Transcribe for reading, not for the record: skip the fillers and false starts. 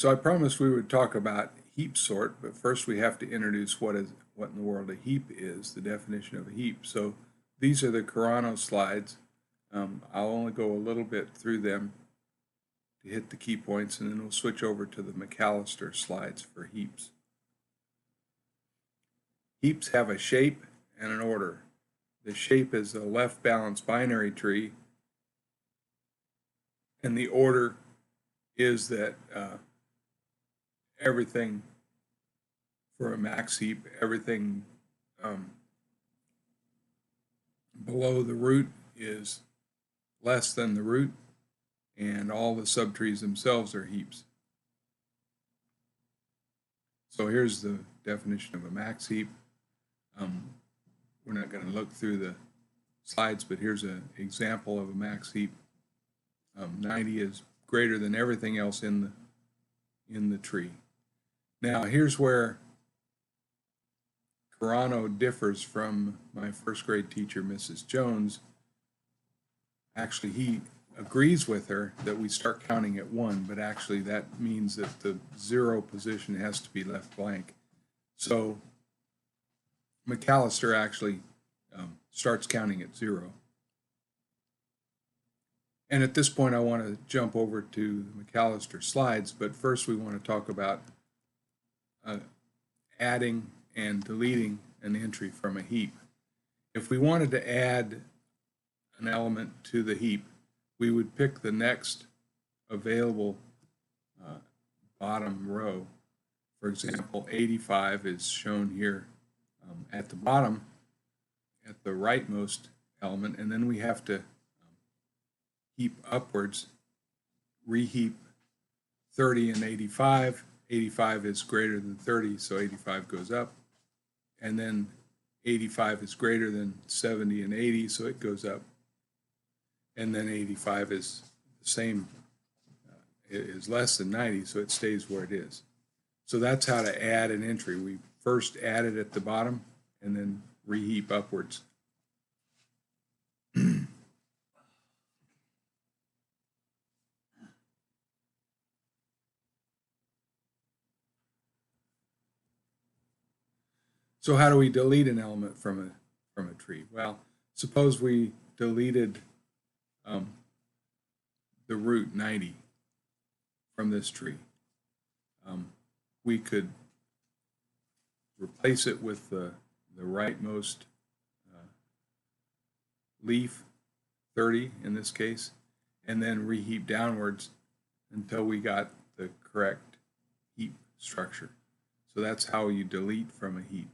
So I promised we would talk about heap sort, but first we have to introduce what in the world a heap is, the definition of a heap. So these are the Carrano slides. I'll only go a little bit through them to hit the key points, and then we'll switch over to the McAllister slides for heaps. Heaps have a shape and an order. The shape is a left balanced binary tree, and the order is that everything for a max heap, everything below the root is less than the root, and all the subtrees themselves are heaps. So here's the definition of a max heap. We're not going to look through the slides, but here's an example of a max heap. 90 is greater than everything else in the tree. Now here's where Carrano differs from my first grade teacher, Mrs. Jones. Actually, he agrees with her that we start counting at 1, but actually that means that the 0 position has to be left blank. So McAllister actually starts counting at 0. And at this point I want to jump over to the McAllister slides, but first we want to talk about adding and deleting an entry from a heap. If we wanted to add an element to the heap, we would pick the next available bottom row. For example, 85 is shown here at the bottom, at the rightmost element, and then we have to heap upwards, reheap 30 and 85. 85 is greater than 30, so 85 goes up. And then 85 is greater than 70 and 80, so it goes up. And then 85 is the same, is less than 90, so it stays where it is. So that's how to add an entry. We first add it at the bottom and then reheap upwards. So how do we delete an element from a tree? Well, suppose we deleted the root 90 from this tree. We could replace it with the rightmost leaf, 30 in this case, and then reheap downwards until we got the correct heap structure. So that's how you delete from a heap.